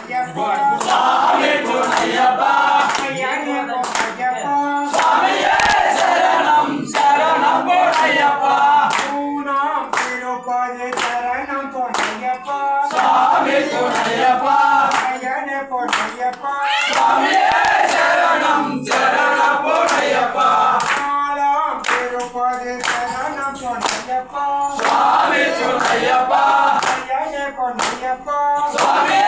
பொன்னையப்பா சாமி துணையப்பா ஐயனே பொன்னையப்பா சாமியே சரணம் சரணம் பொன்னையப்பா மூணாம் திருப்பதி சரணம் பொன்னையப்பா சாமி துணையப்பா ஐயனே பொன்னையப்பா சாமியே சரணம் சரணம் பொன்னையப்பா நாலாம் திருப்பதி சரணம் பொன்னையப்பா சாமி துணையப்பா ஐயனே பொன்னையப்பா சாமியே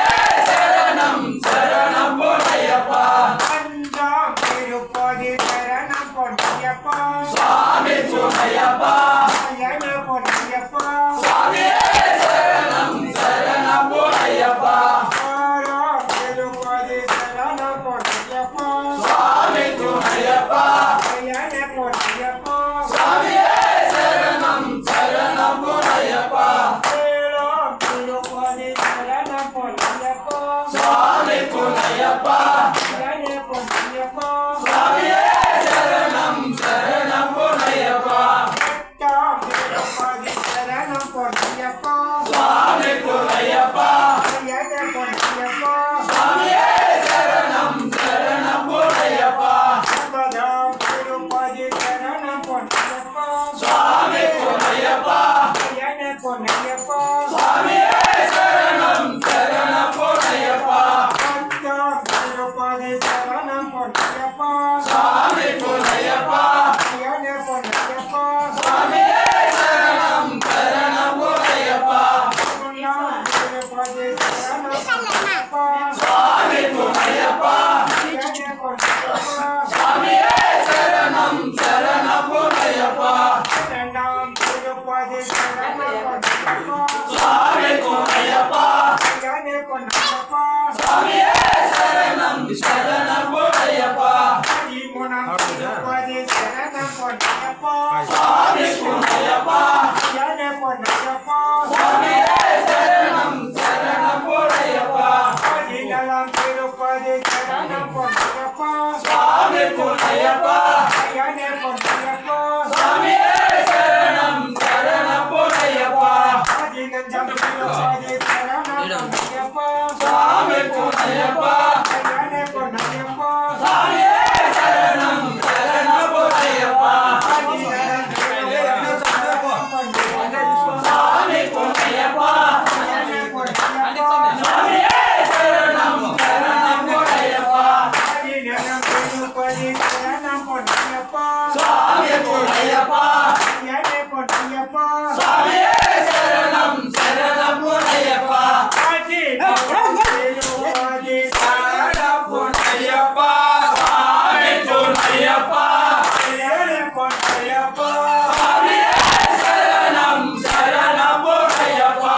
சரணம் சரணம் பொன்னையப்பா அஞ்சாம் திருப்பதி சரணம் பொன்னையப்பா சாமி துணையப்பா ஐயனே பொன்னையப்பா சாமியே சரணம் சரணம் பொன்னையப்பா ஆறாம் திருப்பதி சரணம் பொன்னையப்பா சாமி துணையப்பா ஐயனே பொன்னையப்பா சாமியே சரணம் சரணம் பொன்னையப்பா ஏழாம் திருப்பதி சரணம் பொன்னையப்பா சாமி துணையப்பா ஐயனே பொன்னையப்பா சாமியே சரணம் சரணம் பொன்னையப்பா எட்டாம் திருப்பதி சரணம் பொன்னையப்பா சாமி துணையப்பா ஐயனே பொன்னையப்பா சாமியே சரணம் சரணம் பொன்னையப்பா ஒன்பதாம் திருப்பதி சரணம் பொன்னையப்பா சாமி துணையப்பா ஐயனே பொன்னையப்பா சாமியே சரணம் சரணம் பொன்னையப்பா பத்தாம் திருப்பதி சரணம் பொன்னையப்பா சாமி துணையப்பா ஐயனே பொன்னையப்பா சாமியே சரணம் சரணம் பொன்னையப்பா பதினொன்றாம் திருப்பதி சரணம் பொன்னையப்பா சாமி துணையப்பா ஐயனே பொன்னையப்பா சாமியே சரணம் சரணம் பொன்னையப்பா இரண்டாம் திருப்பதி சரணம் பொன்னையப்பா சாமி துணையப்பா ஐயனே பொன்னையப்பா சாமியே சரணம் சரணம் பொன்னையப்பா பதிமூணாம் திருப்பதி சரணம் பொன்னையப்பா சாமி துணையப்பா ஐயனே பொன்னையப்பா சாமியே சரணம் சரணம் பொன்னையப்பா பதினேழாம் திருப்பதி சரணம் பொன்னையப்பா சாமி துணையப்பா ஐயனே பொன்னையப்பா சாமியே சரணம் சரணம் பொன்னையப்பா பதினஞ்சாம் திருப்பதி சரணம் பொன்னையப்பா சாமி துணையப்பா ஐயனே பொன்னையப்பா சாமியே சரணம் சரணம் பொன்னையப்பா பதினேழாம் திருப்பதி சரணம் பொன்னையப்பா சாமி துணையப்பா ஐயனே பொன்னையப்பா சாமியே சரணம் சரணம் பொன்னையப்பா பதினேழாம் திருப்பதி சரணம் பொன்னையப்பா சாமி துணையப்பா ஐயனே பொன்னையப்பா சாமியே சரணம் சரணம் பொன்னையப்பா பதினேழாம் திருப்பதி சரணம் பொன்னையப்பா சாமி துணையப்பா ஐயனே பொன்னையப்பா சாமியே சரணம் சரணம் பொன்னையப்பா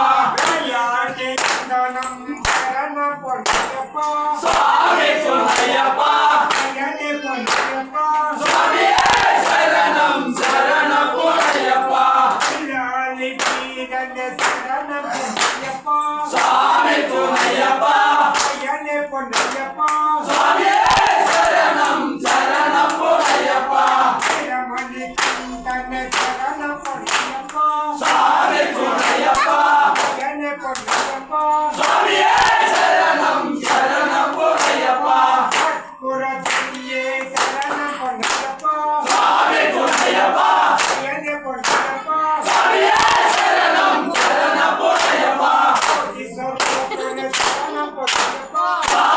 ஐயனே சந்தனம் சரணம் பொன்னையப்பா சாமி துணையப்பா ஐயனே பொன்னையப்பா சாமியே சரணம் சரணம் பொன்னையப்பா பிள்ளாளி பீடனே சரணம் பொன்னையப்பா சாமி துணையப்பா ஐயனே பொன்னையப்பா சாமியே சரணம் சரணம் பொன்னையப்பா பிரமணி கண்டனே சரணம் பொன்னையப்பா சாமி துணையப்பா ஐயனே பொன்னையப்பா சாமியே சரணம் சரணம் பொன்னையப்பா புறத்தியே சரணம் பொன்னையப்பா சாமி துணையப்பா ஐயனே பொன்னையப்பா சாமியே சரணம் சரணம் பொன்னையப்பா சரணம் பொன்னையப்பா சாமி